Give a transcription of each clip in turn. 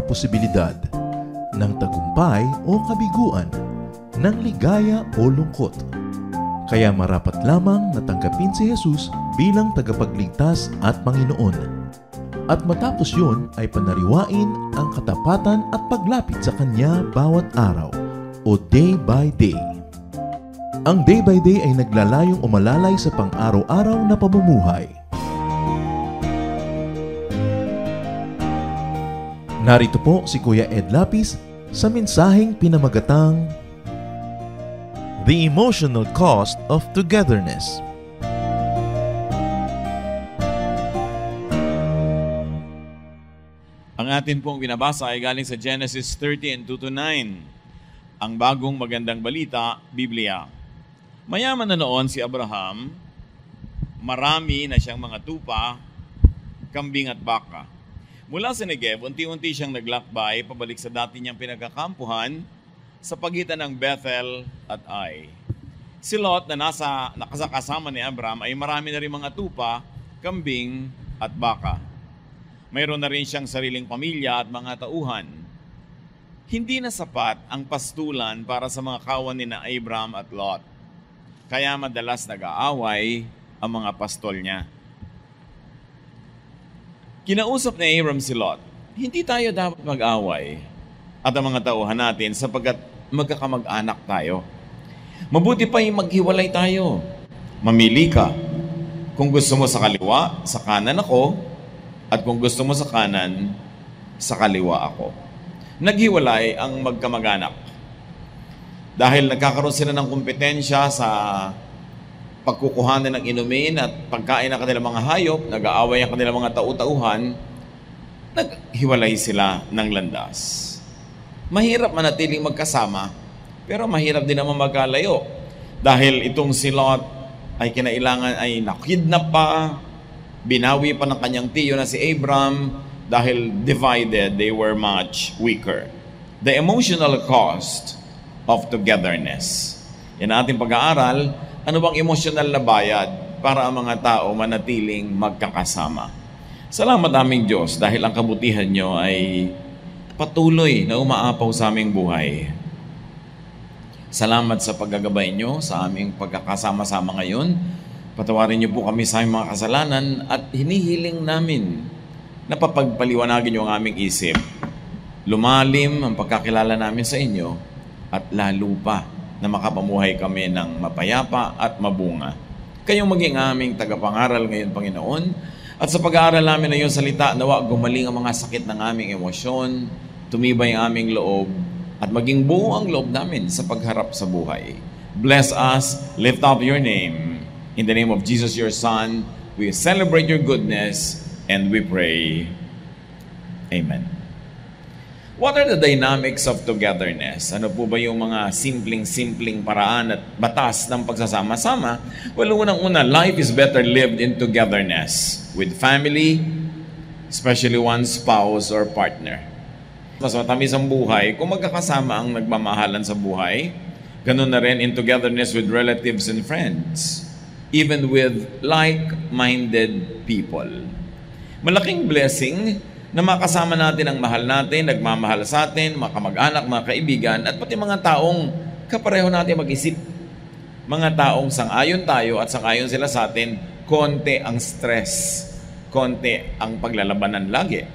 posibilidad ng tagumpay o kabiguan, ng ligaya o lungkot. Kaya marapat lamang na tanggapin si Jesus bilang tagapagligtas at Panginoon. At matapos yun ay panariwain ang katapatan at paglapit sa Kanya bawat araw o day by day. Ang day by day ay naglalayong umalalay sa pang-araw-araw na pamumuhay. Narito po si Kuya Ed Lapis sa mensaheng pinamagatang The Emotional Cost of Togetherness. Ang atin pong binabasa ay galing sa Genesis 30:2-9. Ang bagong magandang balita, Biblia. Mayaman na noon si Abraham, marami na siyang mga tupa, kambing at baka. Mula sa Negev, unti-unti siyang naglakbay pabalik sa dati niyang pinagkakampuhan sa pagitan ng Bethel at Ai. Si Lot na nakasakasama ni Abraham ay marami na rin mga tupa, kambing at baka. Mayroon na rin siyang sariling pamilya at mga tauhan. Hindi na sapat ang pastulan para sa mga kawan ni na Abraham at Lot. Kaya madalas nag-aaway ang mga pastol niya. Kinausap ni Abraham si Lot, hindi tayo dapat mag-away at ang mga tauhan natin sapagkat magkakamag-anak tayo. Mabuti pa yung maghiwalay tayo. Mamili ka. Kung gusto mo sa kaliwa, sa kanan ako, at kung gusto mo sa kanan, sa kaliwa ako. Naghiwalay ang magkamag-anak. Dahil nagkakaroon sila ng kompetensya sa pagkukuhanan ng inumin at pagkain ng kanilang mga hayop, nag-aaway ang kanilang mga tau-tauhan, naghiwalay sila ng landas. Mahirap manatiling magkasama, pero mahirap din naman magkalayo. Dahil itong si Lot ay kinailangan ay nakidnap pa, binawi pa ng kanyang tiyo na si Abram, dahil divided, they were much weaker. The emotional cost of togetherness. Yan ating pag-aaral, ano bang emosyonal na bayad para ang mga tao manatiling magkakasama. Salamat aming Diyos dahil ang kabutihan nyo ay patuloy na umaapaw sa aming buhay. Salamat sa paggagabay nyo sa aming pagkakasama-sama ngayon. Patawarin niyo po kami sa aming mga kasalanan at hinihiling namin na papagpaliwanagin niyo ang aming isip. Lumalim ang pagkakilala namin sa inyo at lalo pa na makapamuhay kami ng mapayapa at mabunga. Kayong maging aming tagapangaral ngayon, Panginoon, at sa pag-aaral namin na iyong salita, nawa gumaling ang mga sakit ng aming emosyon, tumibay ang aming loob, at maging buo ang loob namin sa pagharap sa buhay. Bless us, lift up your name. In the name of Jesus, your Son, we celebrate your goodness and we pray. Amen. What are the dynamics of togetherness? Ano po ba yung mga simpleng paraan at batas ng pagsasama-sama? Well, unang-una, life is better lived in togetherness with family, especially one's spouse or partner. Mas matamis ang buhay kung magkakasama ang nagmamahalan sa buhay. Ganun na rin in togetherness with relatives and friends, even with like-minded people. Malaking blessing na makasama natin ang mahal natin, nagmamahal sa atin, mga kamag-anak, mga kaibigan, at pati mga taong kapareho natin mag-isip. Mga taong sang-ayon tayo at sang-ayon sila sa atin, konti ang stress, konti ang paglalabanan lagi.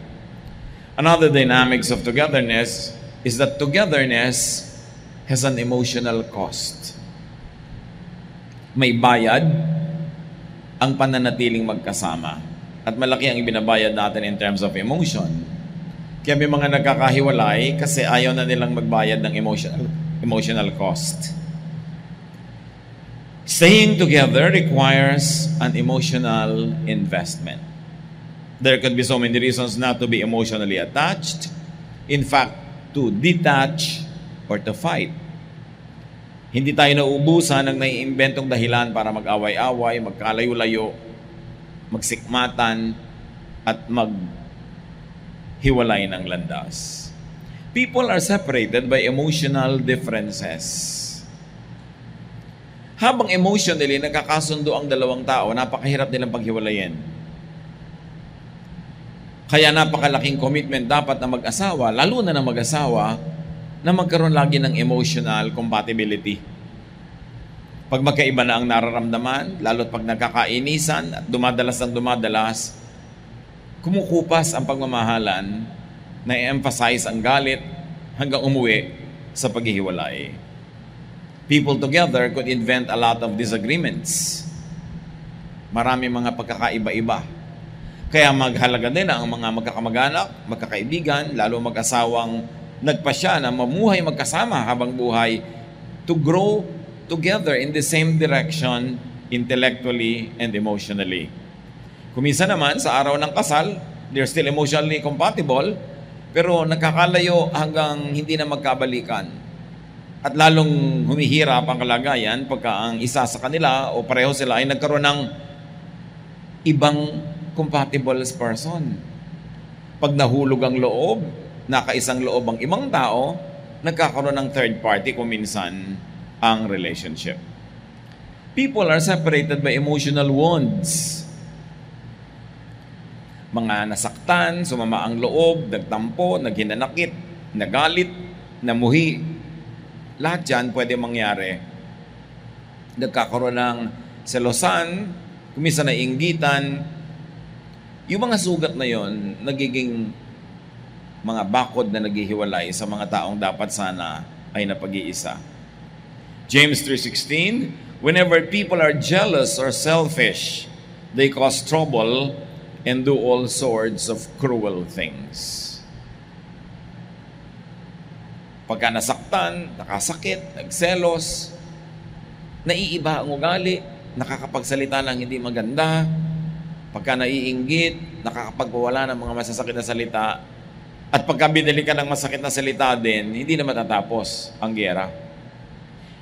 Another dynamics of togetherness is that togetherness has an emotional cost. May bayad ang pananatiling magkasama. At malaki ang ibinabayad natin in terms of emotion. Kaya may mga nagkakahiwalay kasi ayaw na nilang magbayad ng emotional cost. Staying together requires an emotional investment. There could be so many reasons not to be emotionally attached. In fact, to detach or to fight. Hindi tayo nauubusan ng naiimbentong dahilan para mag-away-away, magkalayo-layo, magsikmatan, at maghiwalay ng landas. People are separated by emotional differences. Habang emotionally nagkakasundo ang dalawang tao, napakahirap nilang paghiwalayin. Kaya napakalaking commitment dapat na mag-asawa, lalo na ng mag-asawa, na magkaroon lagi ng emotional compatibility. Pag magkaiba na ang nararamdaman, lalo't pag nagkakainisan at dumadalas ng dumadalas, kumukupas ang pagmamahalan na i-emphasize ang galit hanggang umuwi sa paghihiwalay. People together could invent a lot of disagreements. Marami mga pagkakaiba-iba. Kaya maghalaga din ang mga magkakamag-anak, magkakaibigan, lalo mag-asawang nagpasya na mamuhay magkasama habang buhay to grow together in the same direction intellectually and emotionally. Kumisa naman sa araw ng kasal, they're still emotionally compatible, pero nakakalayo hanggang hindi na magkabalikan. At lalong humihirap ang kalagayan pagka ang isa sa kanila o pareho sila ay nagkaroon ng ibang compatible person. Pag nahulog ang loob, nakaisang loob ang ibang tao, nagkakaroon ng third party kung minsan ang relationship. People are separated by emotional wounds. Mga nasaktan, sumama ang loob, nagtampo, naghinanakit, nagalit, namuhi. Lahat yan pwede mangyari. Nagkakaroon ng selosan, kumisa na inggitan. Yung mga sugat na yon, nagiging mga bakod na naghihiwalay sa mga taong dapat sana ay napag-iisa. James 3:16, whenever people are jealous or selfish, they cause trouble and do all sorts of cruel things. Pagka nasaktan, nakasakit, nagselos, naiiba ang ugali, nakakapagsalita ng hindi maganda, pagka naiinggit, nakakapagpawala ng mga masasakit na salita, at pagka binili ka ng masakit na salita din, hindi na matatapos ang giyera.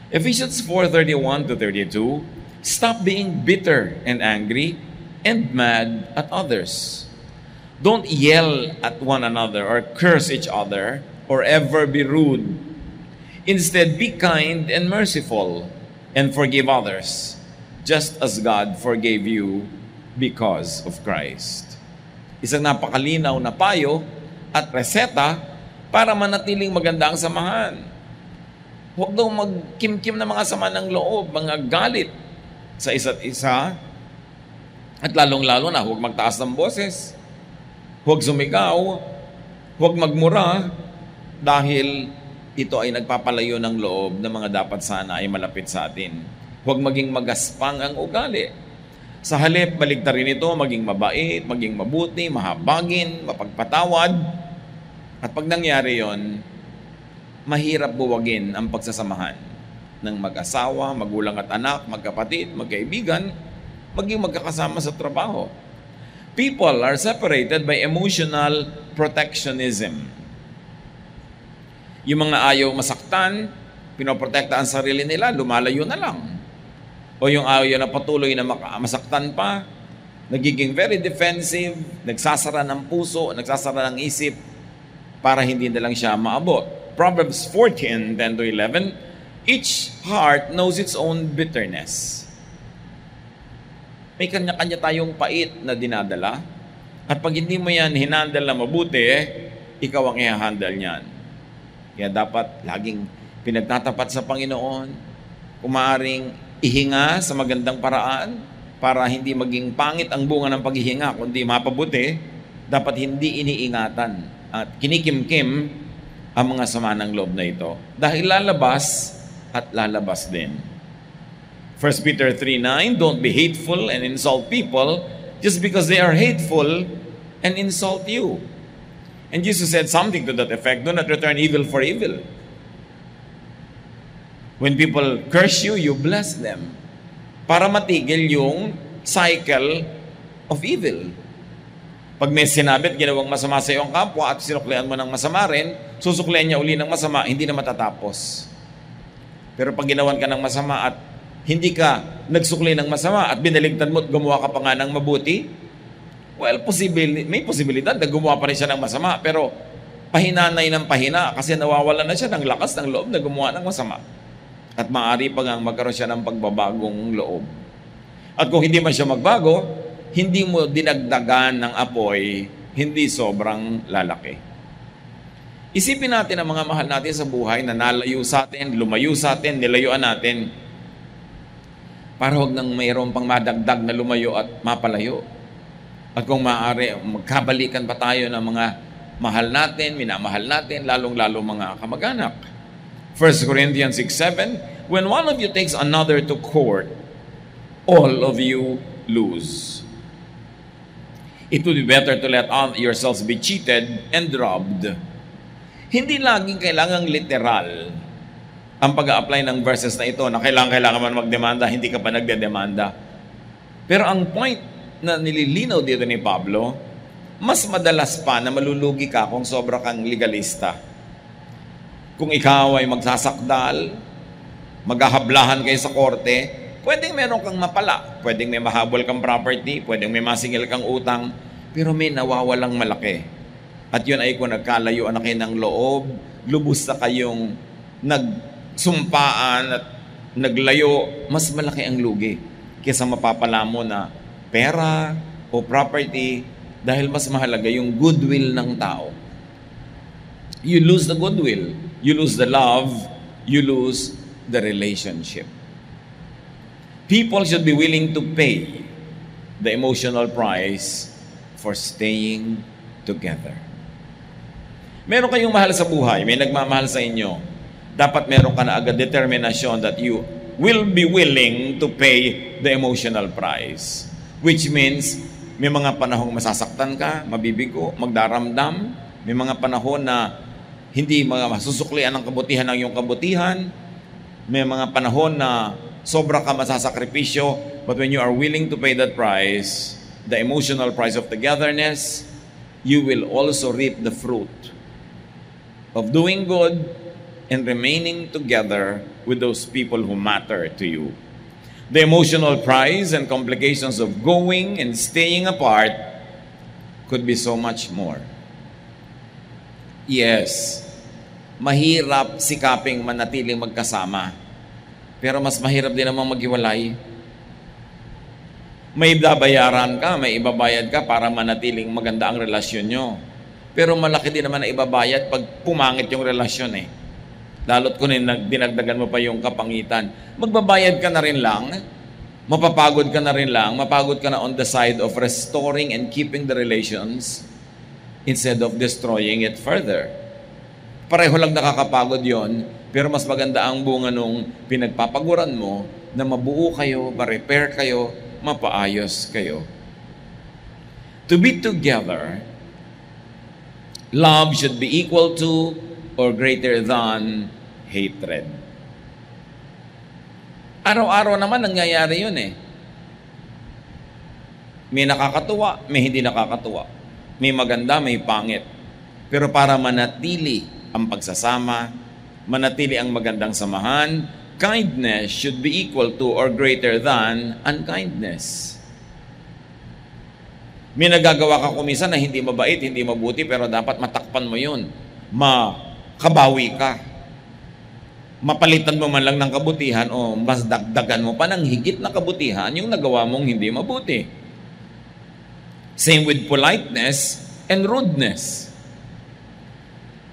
Ephesians 4:31-32, stop being bitter and angry and mad at others. Don't yell at one another or curse each other or ever be rude. Instead, be kind and merciful and forgive others, just as God forgave you because of Christ. Isang napakalinaw na payo at reseta para manatiling maganda ang samahan. Huwag daw magkimkim na mga sama ng loob, mga galit sa isa't isa. At lalong-lalo na, huwag magtaas ng boses, huwag sumigaw, huwag magmura, dahil ito ay nagpapalayo ng loob ng mga dapat sana ay malapit sa atin. Huwag maging magaspang ang ugali. Sa halip, baligtarin ito, maging mabait, maging mabuti, mahabagin, mapagpatawad. At pag nangyari yon, mahirap buwagin ang pagsasamahan ng mag-asawa, magulang at anak, magkapatid, magkaibigan, maging magkakasama sa trabaho. People are separated by emotional protectionism. Yung mga ayaw masaktan, pinoprotekta ang sarili nila, lumalayo na lang. O yung ayaw na patuloy na masaktan pa, nagiging very defensive, nagsasara ng puso, nagsasara ng isip, para hindi na lang siya maabot. Proverbs 14:10-11, each heart knows its own bitterness. May kanya-kanya tayong pait na dinadala, at pag hindi mo yan hinandle na mabuti, ikaw ang i-handle niyan. Kaya dapat laging pinagtatapat sa Panginoon, kung maaaring ihinga sa magandang paraan para hindi maging pangit ang bunga ng paghihinga, kundi mapabuti, dapat hindi iniingatan at kinikimkim ang mga sama ng loob na ito. Dahil lalabas at lalabas din. 1 Peter 3:9, don't be hateful and insult people just because they are hateful and insult you. And Jesus said something to that effect, do not return evil for evil. When people curse you, you bless them. Para matigil yung cycle of evil. Pag may sinabi at ginawang masama sa iyong kapwa at sinuklian mo ng masama rin, susuklian niya uli ng masama, hindi na matatapos. Pero pag ginawan ka ng masama at hindi ka nagsukli ng masama at binaligtad mo at gumawa ka pa nga ng mabuti, well, may posibilidad na gumawa pa rin siya ng masama, pero pahinanay ng pahina kasi nawawala na siya ng lakas ng loob na gumawa ng masama. At maaari pa nga magkaroon siya ng pagbabagong loob. At kung hindi man siya magbago, hindi mo dinagdagan ng apoy, hindi sobrang lalaki. Isipin natin ang mga mahal natin sa buhay na nalayo sa atin, lumayo sa atin, nilayuan natin. Para huwag nang mayroon pang madagdag na lumayo at mapalayo. At kung maaari, magkabalikan pa tayo ng mga mahal natin, minamahal natin, lalong-lalo mga kamag-anak. 1 Corinthians 6:7, when one of you takes another to court, all of you lose. It would be better to let yourselves be cheated and robbed. Hindi laging kailangang literal ang pag-a-apply ng verses na ito na kailangan man magdemanda, hindi ka pa nagdedemanda. Pero ang point na nililinaw dito ni Pablo, mas madalas pa na malulugi ka kung sobra kang legalista. Kung ikaw ay magsasakdal, maghahablahan kayo sa korte, pwedeng meron kang mapala, pwedeng may mahabol kang property, pwedeng may masingil kang utang, pero may nawawalang malaki. At yun ay kung nagkalayo na kayo ng loob, lubos na kayong nagsumpaan at naglayo, mas malaki ang lugi kaysa mapapala mo na pera o property dahil mas mahalaga yung goodwill ng tao. You lose the goodwill, you lose the love, you lose the relationship. People should be willing to pay the emotional price for staying together. Meron kayong mahal sa buhay, may nagmamahal sa inyo. Dapat meron ka na agad determinasyon that you will be willing to pay the emotional price. Which means, may mga panahong masasaktan ka, mabibigo, magdaramdam. May mga panahon na hindi masusuklian ang kabutihan ng iyong kabutihan. May mga panahon na sobra ka masasakripisyo. But when you are willing to pay that price, the emotional price of togetherness, you will also reap the fruit of doing good and remaining together with those people who matter to you. The emotional price and complications of going and staying apart could be so much more. Yes, mahirap sikaping manatiling magkasama, pero mas mahirap din namang maghiwalay. May babayaran ka, may ibabayad ka para manatiling maganda ang relasyon nyo. Pero malaki din naman na ibabayad pag pumangit yung relasyon eh. Lalo't kung dinagdagan mo pa yung kapangitan. Magbabayad ka na rin lang, mapapagod ka na rin lang, mapagod ka na on the side of restoring and keeping the relations instead of destroying it further. Pareho lang nakakapagod yon, pero mas maganda ang bunga nung pinagpapaguran mo na mabuo kayo, ma-repair kayo, mapaayos kayo. To be together, love should be equal to or greater than hatred. Araw-araw naman nangyayari yun eh. May nakakatuwa, may hindi nakakatuwa. May maganda, may pangit. Pero para manatili ang pagsasama, manatili ang magandang samahan, kindness should be equal to or greater than unkindness. May nagagawa ka kuminsan na hindi mabait, hindi mabuti, pero dapat matakpan mo yun. Makabawi ka. Mapalitan mo man lang ng kabutihan o mas dagdagan mo pa ng higit na kabutihan yung nagawa mong hindi mabuti. Same with politeness and rudeness.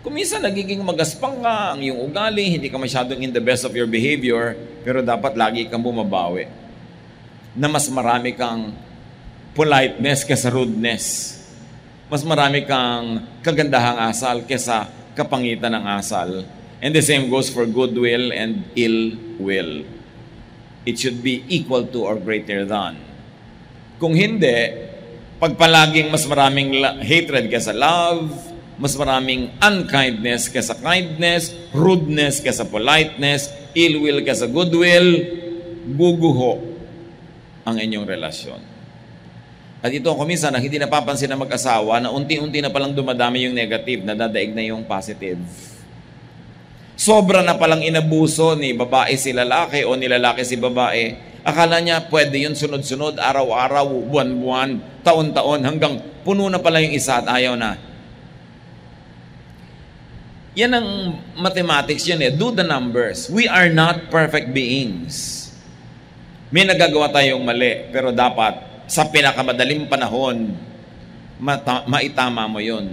Kuminsan nagiging magaspang ka ang iyong ugali, hindi ka masyadong in the best of your behavior, pero dapat lagi kang bumabawi. Na mas marami kang politeness kesa rudeness. Mas marami kang kagandahang asal kesa kapangitan ng asal. And the same goes for goodwill and ill will. It should be equal to or greater than. Kung hindi, pag palaging mas maraming hatred kesa love, mas maraming unkindness kesa kindness, rudeness kesa politeness, ill will kesa goodwill, guguho ang inyong relasyon. At ito kuminsan na hindi napapansin ng mag-asawa na unti-unti na palang dumadami yung negative, nadadaig na yung positive. Sobra na palang inabuso ni babae si lalaki o ni lalaki si babae. Akala niya pwede yun sunod-sunod, araw-araw, buwan-buwan, taon-taon, hanggang puno na pala yung isa at ayaw na. Yan ang mathematics yun eh. Do the numbers. We are not perfect beings. May nagagawa tayong mali, pero dapat sa pinakamadaling panahon, maitama mo yon,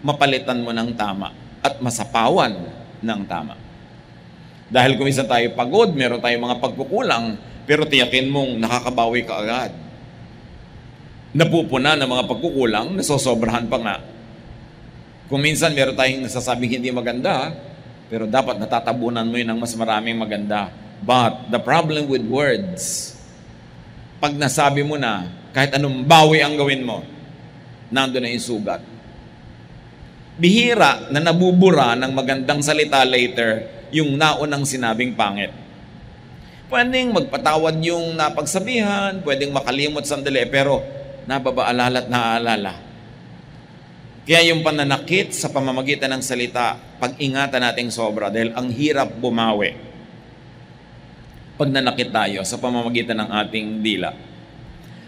mapalitan mo ng tama, at masapawan ng tama. Dahil kung minsan tayo pagod, meron tayong mga pagkukulang, pero tiyakin mong nakakabawi ka agad. Napupuna ng mga pagkukulang, nasosobrahan pa nga. Kung minsan meron tayong nasasabing hindi maganda, pero dapat natatabunan mo yun ng mas maraming maganda. But the problem with words, pag nasabi mo na, kahit anong bawi ang gawin mo, nandun na yung sugat. Bihira na nabubura ng magandang salita later yung naunang sinabing pangit. Pwedeng magpatawad yung napagsabihan, pwedeng makalimot sandali, pero nababaalala at naaalala. Kaya yung pananakit sa pamamagitan ng salita, pag-ingatan nating sobra dahil ang hirap bumawi pag nanakit tayo sa pamamagitan ng ating dila.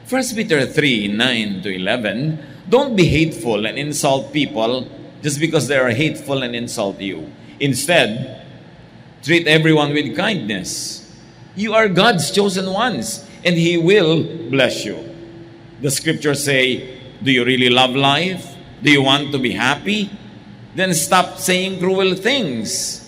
1 Peter 3:9-11, don't be hateful and insult people just because they are hateful and insult you. Instead, treat everyone with kindness. You are God's chosen ones, and He will bless you. The scriptures say, do you really love life? Do you want to be happy? Then stop saying cruel things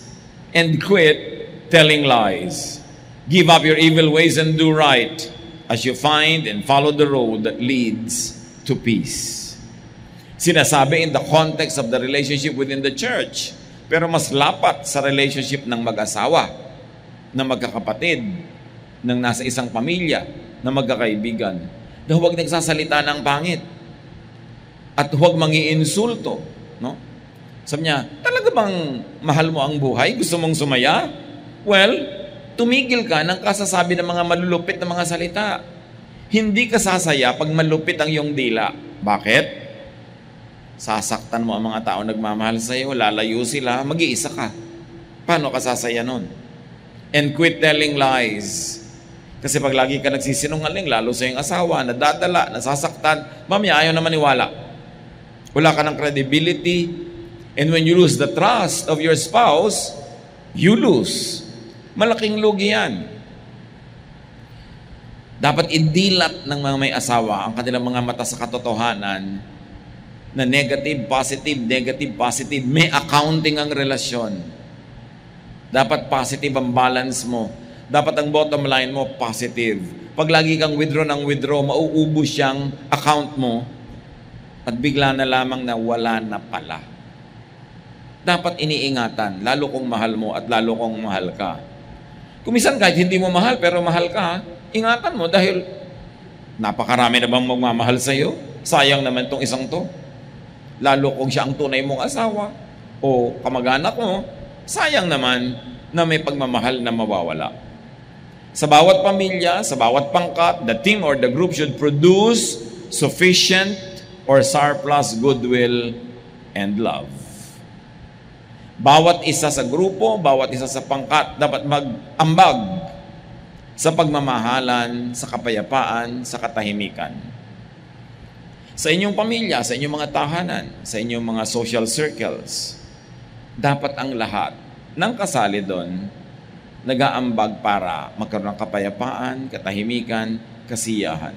and quit telling lies. Give up your evil ways and do right as you find and follow the road that leads to peace. Sinasabi in the context of the relationship within the church, pero mas lapat sa relationship ng mag-asawa, na magkakapatid, ng nasa isang pamilya, na magkakaibigan. Na huwag nagsasalita ng pangit. At huwag mangi-insulto. No? Sabi niya, talaga bang mahal mo ang buhay? Gusto mong sumaya? Well, tumigil ka ng kasasabi ng mga malulupit na mga salita. Hindi ka sasaya pag malupit ang iyong dila. Bakit? Sasaktan mo ang mga tao nagmamahal sa iyo, lalayo sila, mag-iisa ka. Paano ka sasaya nun? And quit telling lies. Kasi pag lagi ka nagsisinungaling, lalo sa iyong asawa, nadadala, nasasaktan, mamaya ayaw na maniwala. Wala ka ng credibility. And when you lose the trust of your spouse, you lose. Malaking lugi yan. Dapat idilat ng mga may asawa ang kanilang mga mata sa katotohanan na negative, positive, negative, positive. May accounting ang relasyon. Dapat positive ang balance mo. Dapat ang bottom line mo, positive. Pag lagi kang withdraw ng withdraw, mauubos siyang account mo at bigla na lamang na wala na pala. Dapat iniingatan, lalo kung mahal mo at lalo kung mahal ka. Kumisan kahit hindi mo mahal pero mahal ka, ingatan mo dahil napakarami na bang magmamahal sa iyo? Sayang naman tong isang to. Lalo kung siya ang tunay mong asawa o kamag-anak mo, sayang naman na may pagmamahal na mawawala. Sa bawat pamilya, sa bawat pangkat, the team or the group should produce sufficient or surplus goodwill and love. Bawat isa sa grupo, bawat isa sa pangkat, dapat mag-ambag sa pagmamahalan, sa kapayapaan, sa katahimikan. Sa inyong pamilya, sa inyong mga tahanan, sa inyong mga social circles, dapat ang lahat ng kasali doon nag-aambag para magkaroon ng kapayapaan, katahimikan, kasiyahan.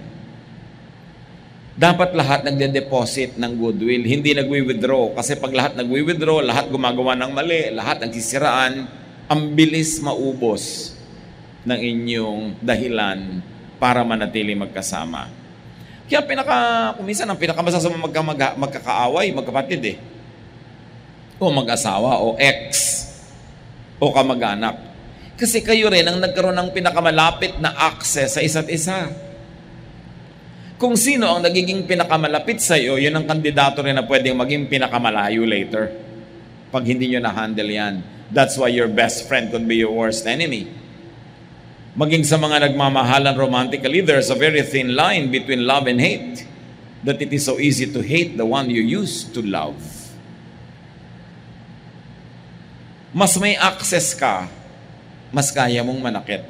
Dapat lahat nagde-deposit ng goodwill, hindi nagwi-withdraw. Kasi pag lahat nagwi-withdraw, lahat gumagawa ng mali, lahat nagsisiraan, ang bilis maubos ng inyong dahilan para manatili magkasama. Kaya kuminsan ang pinakamasasama magkakaaway, magkapatid o mag-asawa, o ex, o kamag-anak. Kasi kayo rin ang nagkaroon ng pinakamalapit na access sa isa't isa. Kung sino ang nagiging pinakamalapit sa iyo, yun ang kandidato rin na pwedeng maging pinakamalayo later. Pag hindi nyo na-handle yan. That's why your best friend could be your worst enemy. Maging sa mga nagmamahalan romantically, there's a very thin line between love and hate. That it is so easy to hate the one you used to love. Mas may access ka, mas kaya mong manakit.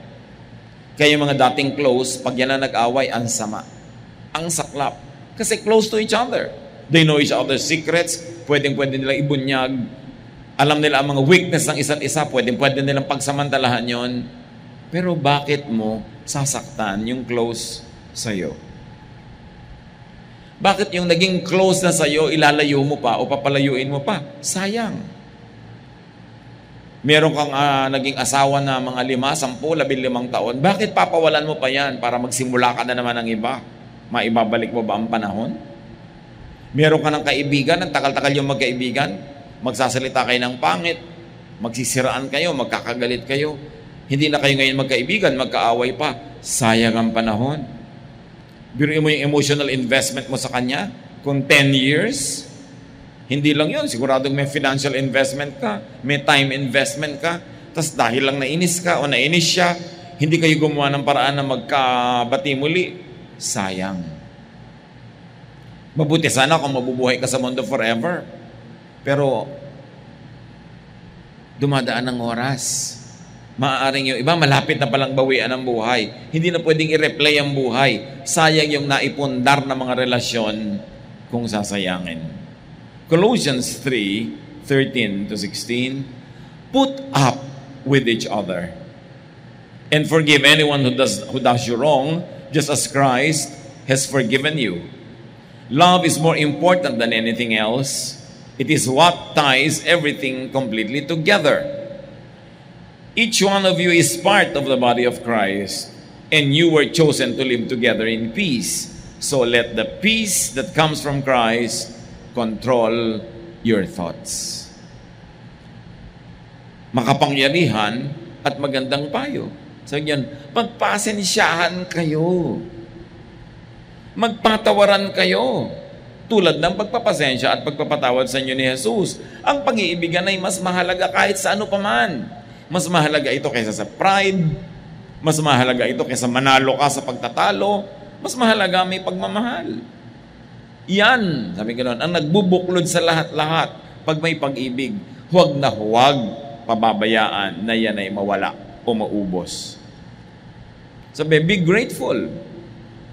Kaya yung mga dating close, pag yan na nag-away, ang sama. Ang saklap. Kasi close to each other. They know each other's secrets. Pwede nilang ibunyag. Alam nila ang mga weakness ng isa't isa. Pwede nilang pagsamantalahan yon. Pero bakit mo sasaktan yung close sa'yo? Bakit yung naging close na sa'yo, ilalayo mo pa o papalayuin mo pa? Sayang. Meron kang naging asawa na mga 5, 10, 15 taon. Bakit papawalan mo pa yan para magsimula ka na naman ng iba? Maibabalik mo ba ang panahon? Meron ka ng kaibigan, ang tagal-tagal yung magkaibigan, magsasalita kayo ng pangit, magsisiraan kayo, magkakagalit kayo. Hindi na kayo ngayon magkaibigan, magkaaway pa. Sayang ang panahon. Biruin mo yung emotional investment mo sa kanya. Kung 10 years, hindi lang yun. Siguradong may financial investment ka, may time investment ka. Tapos dahil lang nainis ka o nainis siya, hindi kayo gumawa ng paraan na magkabati muli. Sayang. Mabuti sana kung mabubuhay ka sa mundo forever. Pero, dumadaan ng oras. Maaaring yung iba, malapit na palang bawian ang buhay. Hindi na pwedeng i-replay ang buhay. Sayang yung naipundar na mga relasyon kung sasayangin. Colossians 3:13-16, put up with each other and forgive anyone who does you wrong, just as Christ has forgiven you. Love is more important than anything else. It is what ties everything completely together. Each one of you is part of the body of Christ, and you were chosen to live together in peace. So let the peace that comes from Christ control your thoughts. Makapangyarihan at magandang payo. Sabi niyan, magpasensyahan kayo. Magpatawaran kayo. Tulad ng pagpapasensya at pagpapatawad sa inyo ni Jesus. Ang pag-iibigan ay mas mahalaga kahit sa ano paman. Mas mahalaga ito kaysa sa pride. Mas mahalaga ito kaysa manalo ka sa pagtatalo. Mas mahalaga may pagmamahal. Yan, sabi ko noon, ang nagbubuklod sa lahat-lahat pag may pag-ibig, huwag na huwag pababayaan na yan ay mawala o maubos. Sabi, be grateful.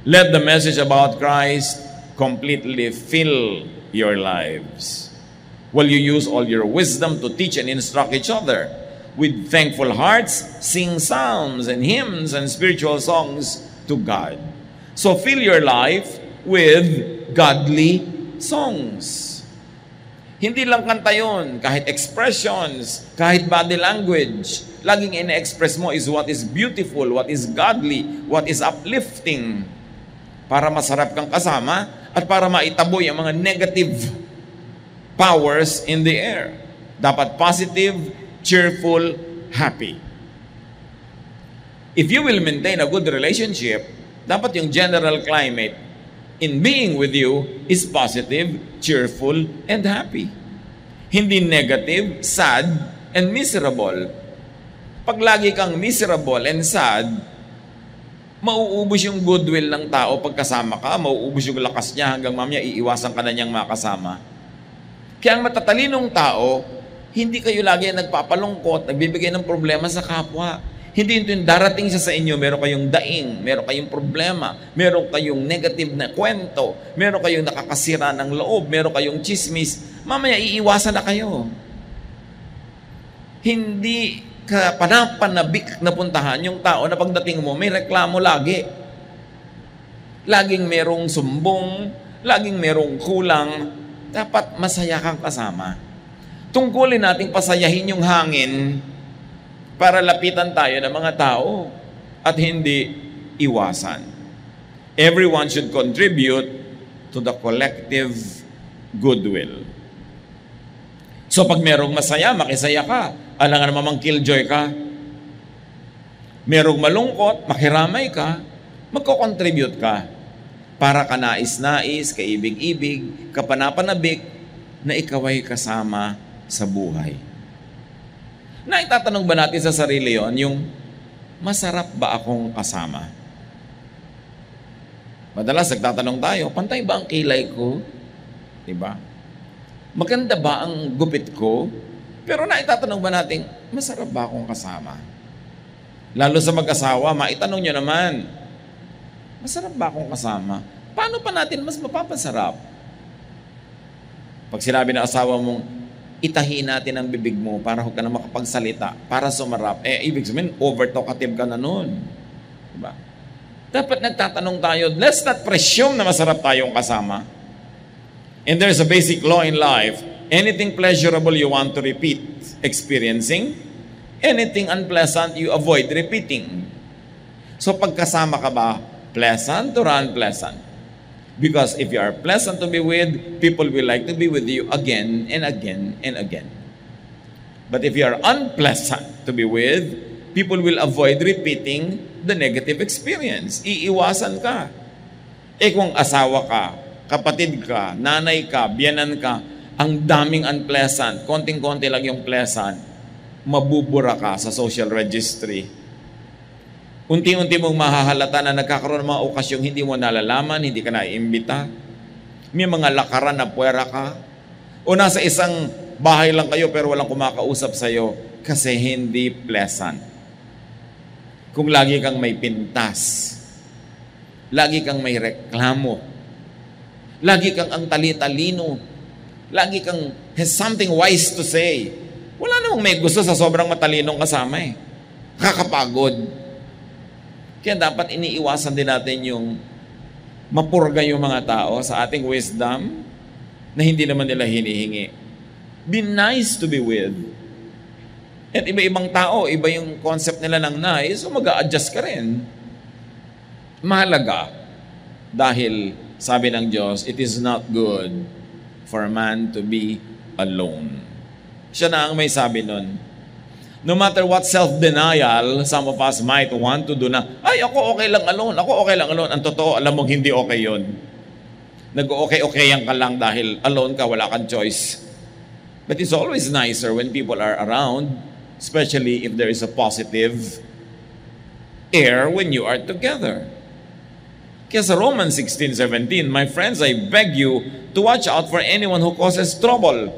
Let the message about Christ completely fill your lives. Will you use all your wisdom to teach and instruct each other? With thankful hearts, sing psalms and hymns and spiritual songs to God. So fill your life with godly songs. Hindi lang kanta yun, kahit expressions, kahit body language. Laging ina-express mo is what is beautiful, what is godly, what is uplifting. Para masarap kang kasama at para maitaboy ang mga negative powers in the air. Dapat positive, cheerful, happy. If you will maintain a good relationship, dapat yung general climate in being with you is positive, cheerful, and happy. Hindi negative, sad, and miserable. Pag lagi kang miserable and sad, mauubos yung goodwill ng tao pagkasama ka, mauubos yung lakas niya hanggang mamaya iiwasan ka na niyang makasama. Kaya ang matatalinong tao, hindi kayo lagi nagpapalungkot, nagbibigay ng problema sa kapwa. Hindi ito yung darating siya sa inyo, meron kayong daing, meron kayong problema, meron kayong negative na kwento, meron kayong nakakasira ng loob, meron kayong chismis, mamaya iiwasan na kayo. Hindi ka panapanabik na puntahan yung tao na pagdating mo, may reklamo lagi. Laging merong sumbong, laging merong kulang, dapat masaya kang kasama. Tungkulin nating pasayahin yung hangin para lapitan tayo ng mga tao at hindi iwasan. Everyone should contribute to the collective goodwill. So pag merong masaya, makisaya ka. Alangan namang killjoy ka. Merong malungkot, makiramay ka, magko-contribute ka para ka nais-nais, kaibig-ibig, kapanapanabik na ikaw ay kasama sa buhay. Naitatanong ba natin sa sarili yon yung masarap ba akong kasama? Madalas nagtatanong tayo, pantay ba ang kilay ko? Diba? Maganda ba ang gupit ko? Pero naitatanong ba natin, masarap ba akong kasama? Lalo sa mag-asawa, maitanong nyo naman, masarap ba akong kasama? Paano pa natin mas mapapasarap? Pag sinabi ng asawa mong, itahi natin ang bibig mo para huwag ka na makapagsalita, para sumarap, ibig sabihin, over-talkative ka na nun. Diba? Dapat nagtatanong tayo, let's not presume na masarap tayong kasama. And there's a basic law in life. Anything pleasurable you want to repeat experiencing. Anything unpleasant you avoid repeating. So pagkasama ka ba, pleasant or unpleasant? Because if you are pleasant to be with, people will like to be with you again and again and again. But if you are unpleasant to be with, people will avoid repeating the negative experience. Iiwasan ka. Kung asawa ka, kapatid ka, nanay ka, biyanan ka, ang daming unpleasant, konting-konti lang yung pleasant, mabubura ka sa social registry. Unti-unti mong mahahalata na nagkakaroon ng mga okasyong hindi mo nalalaman, hindi ka naiimbita. May mga lakaran na puwera ka. O nasa isang bahay lang kayo pero walang kumakausap sa'yo kasi hindi pleasant. Kung lagi kang may pintas, lagi kang may reklamo, lagi kang ang tali-talino, lagi kang has something wise to say, wala namang may gusto sa sobrang matalinong kasama eh. Kakapagod. Kaya dapat iniiwasan din natin yung mapurga yung mga tao sa ating wisdom na hindi naman nila hinihingi. Be nice to be with. At iba-ibang tao, iba yung concept nila ng nice, so mag-a-adjust ka rin. Mahalaga dahil sabi ng Diyos, it is not good for a man to be alone. Siya na ang may sabi nun. No matter what self-denial some of us might want to do na, ay, ako okay lang alone, ako okay lang alone. Ang totoo, alam mong hindi okay yun. Nag-okay-okayan ka lang dahil alone ka, wala kang choice. But it's always nicer when people are around, especially if there is a positive air when you are together. Kaya sa Romans 16:17, my friends, I beg you to watch out for anyone who causes trouble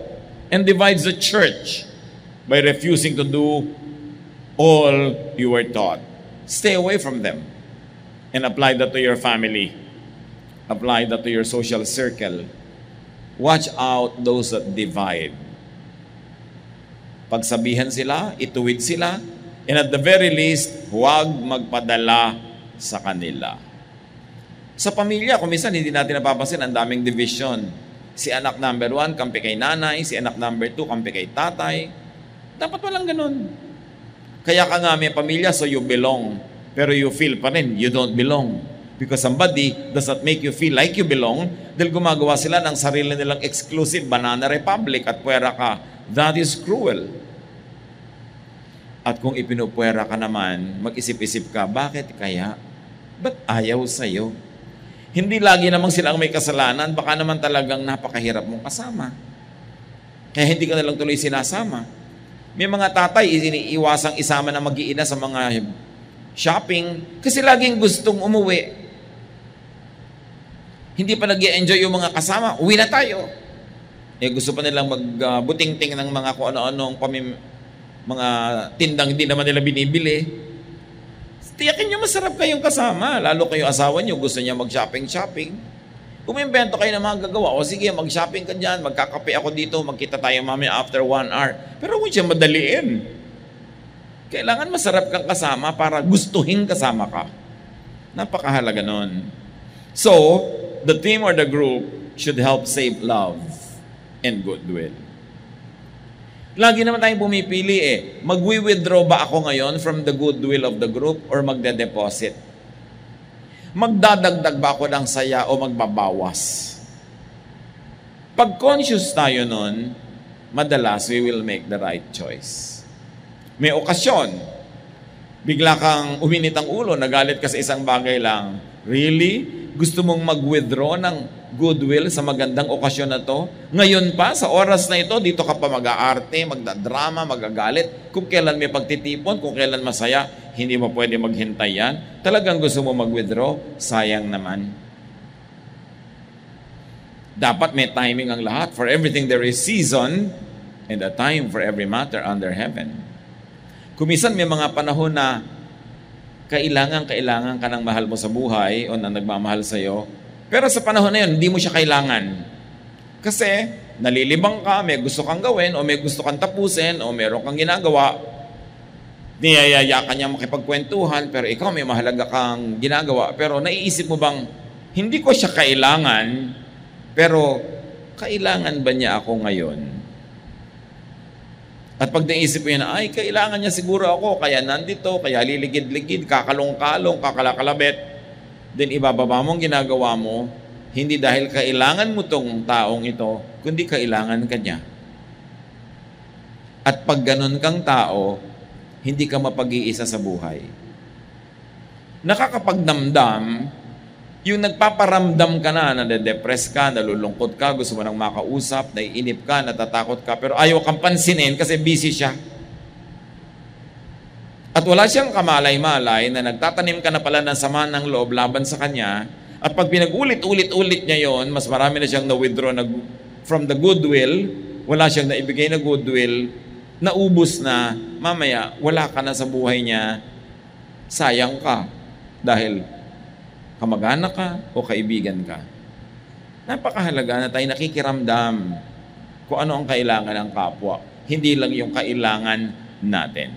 and divides the church by refusing to do all you were taught. Stay away from them and apply that to your family. Apply that to your social circle. Watch out those that divide. Pagsabihan sila, ituwid sila, and at the very least, huwag magpadala sa kanila. Sa pamilya, kung minsan hindi natin napapansin, ang daming division. Si anak number 1, kampi kay nanay. Si anak number 2, kampi kay tatay. Dapat walang ganun. Kaya ka nga may pamilya, so you belong. Pero you feel pa rin, you don't belong. Because somebody does not make you feel like you belong dahil gumagawa sila ng sarili nilang exclusive banana republic at puwera ka. That is cruel. At kung ipinupuwera ka naman, mag-isip-isip ka, bakit kaya? Ba't ayaw sa'yo? Hindi lagi namang silang may kasalanan, baka naman talagang napakahirap mong kasama. Kaya hindi ka nalang tuloy sinasama. May mga tatay, iniiwasang isama na mag-iina sa mga shopping kasi laging gustong umuwi. Hindi pa nag-i-enjoy yung mga kasama, uwi na tayo. Gusto pa nilang magbuting-ting ng mga kung ano-anong mga tindang hindi naman nila binibili. Tiyakin nyo masarap kayong kasama. Lalo kayo asawa nyo, gusto niya mag-shopping. Kumimbento kayo ng mga gagawa. O sige, mag-shopping ka dyan, magkakape ako dito, magkita tayo mamaya after 1 hour. Pero huwag siya madaliin. Kailangan masarap kang kasama para gustuhin kasama ka. Napakahalaga nun. So, the team or the group should help save love and goodwill. Lagi naman tayong pumipili Magwi-withdraw ba ako ngayon from the goodwill of the group or magde-deposit? Magdadagdag ba ako ng saya o magbabawas? Pag conscious tayo nun, madalas we will make the right choice. May okasyon, bigla kang uminit ang ulo, nagalit ka sa isang bagay lang. Really? Gusto mong mag-withdraw ng goodwill sa magandang okasyon na to? Ngayon pa, sa oras na ito, dito ka pa mag-aarte, magdadrama, magagalit. Kung kailan may pagtitipon, kung kailan masaya, hindi mo pwede maghintay yan. Talagang gusto mo mag-withdraw? Sayang naman. Dapat may timing ang lahat. For everything there is season and a time for every matter under heaven. Kumisan may mga panahon na kailangan ka ng mahal mo sa buhay o na nagmamahal sa'yo. Pero sa panahon na yun, hindi mo siya kailangan. Kasi nalilibang ka, may gusto kang gawin, o may gusto kang tapusin, o meron kang ginagawa. Niyayaya ka niya makipagkwentuhan, pero ikaw may mahalaga kang ginagawa. Pero naiisip mo bang, hindi ko siya kailangan, pero kailangan ba niya ako ngayon? At pag naisip mo yan, ay, kailangan niya siguro ako, kaya nandito, kaya liligid-ligid, kakalong-kalong, kakalakalabet, then ibababa mo ang ginagawa mo, hindi dahil kailangan mo tong taong ito, kundi kailangan ka niya. At pag ganun kang tao, hindi ka mapag-iisa sa buhay. Nakakapagdamdam, yung nagpaparamdam ka na, nade-depress ka, nalulungkot ka, gusto mo nang makausap, naiinip ka, natatakot ka, pero ayaw kang pansinin kasi busy siya. At wala siyang kamalay-malay na nagtatanim ka na pala ng sama ng loob laban sa kanya, at pag pinag-ulit-ulit niya yon, mas marami na siyang na-withdraw from the goodwill, wala siyang naibigay na goodwill, naubos na, mamaya, wala ka na sa buhay niya, sayang ka, dahil kamag-anak ka o kaibigan ka. Napakahalaga na tayo nakikiramdam kung ano ang kailangan ng kapwa. Hindi lang yung kailangan natin.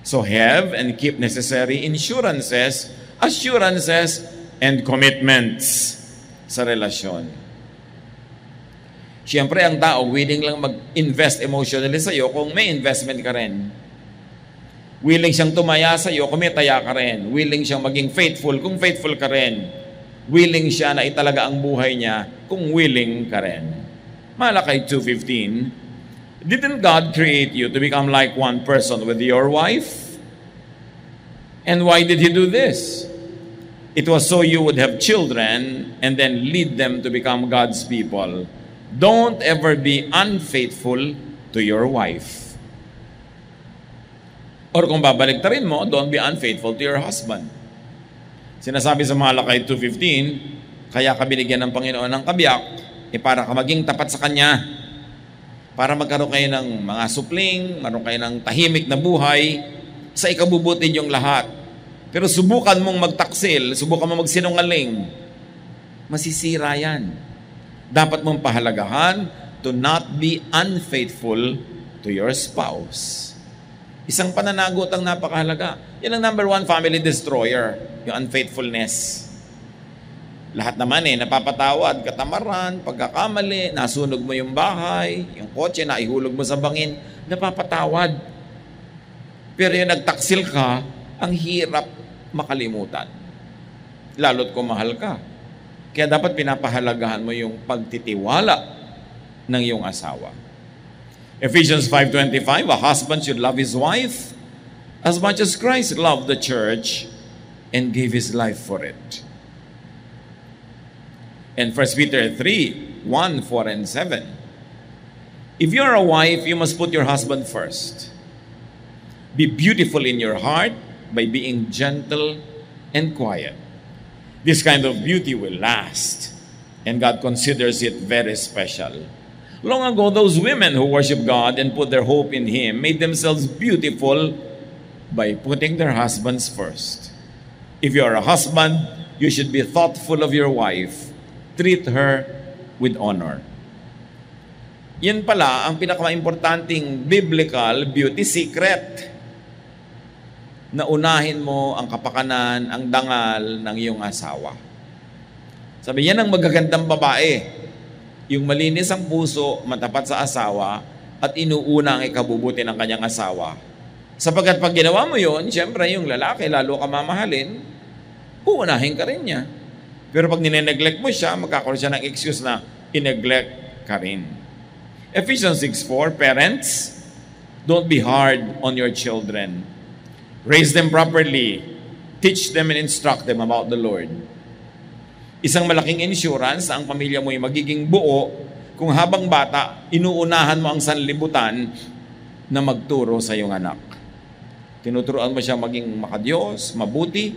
So have and keep necessary insurances, assurances, and commitments sa relasyon. Siyempre, ang tao willing lang mag-invest emotionally sa iyo kung may investment ka rin. Willing siyang tumaya sa iyo kung may taya ka rin. Willing siyang maging faithful kung faithful ka rin. Willing siya na italaga ang buhay niya kung willing ka rin. Malakay 2:15, didn't God create you to become like one person with your wife? And why did He do this? It was so you would have children and then lead them to become God's people. Don't ever be unfaithful to your wife. Or kung babaliktarin mo, don't be unfaithful to your husband. Sinasabi sa Malakay 2:15, kaya ka binigyan ng Panginoon ng kabiyak, para ka maging tapat sa Kanya, para magkaroon kayo ng mga supling, magkaroon kayo ng tahimik na buhay, sa ikabubuti niyong lahat. Pero subukan mong magtaksil, subukan mong magsinungaling, masisira yan. Dapat mong pahalagahan to not be unfaithful to your spouse. Isang pananagot ang napakahalaga. Yan ang number one family destroyer, yung unfaithfulness. Lahat naman napapatawad, katamaran, pagkakamali, nasunog mo yung bahay, yung kotse, naihulog mo sa bangin, napapatawad. Pero yung nagtaksil ka, ang hirap makalimutan. Lalo't kung mahal ka. Kaya dapat pinapahalagahan mo yung pagtitiwala ng iyong asawa. Ephesians 5:25, a husband should love his wife as much as Christ loved the church and gave His life for it. And 1 Peter 3:1, 4, and 7. If you're a wife, you must put your husband first. Be beautiful in your heart by being gentle and quiet. This kind of beauty will last, and God considers it very special. Long ago, those women who worship God and put their hope in Him made themselves beautiful by putting their husbands first. If you are a husband, you should be thoughtful of your wife. Treat her with honor. Yan pala ang pinaka-importanting biblical beauty secret. Na unahin mo ang kapakanan, ang dangal ng iyong asawa. Sabi, yan ang magagandang babae. Yung malinis ang puso, matapat sa asawa, at inuuna ang ikabubuti ng kanyang asawa. Sapagkat pag ginawa mo yun, siyempre yung lalaki, lalo ka mamahalin, uunahin ka rin niya. Pero pag nineneglect mo siya, magkakaroon siya ng excuse na ineglect ka rin. Ephesians 6:4, parents, don't be hard on your children. Raise them properly. Teach them and instruct them about the Lord. Isang malaking insurance na ang pamilya mo ay magiging buo kung habang bata, inuunahan mo ang sanlibutan na magturo sa iyong anak. Tinuturuan mo siya maging makadiyos, mabuti,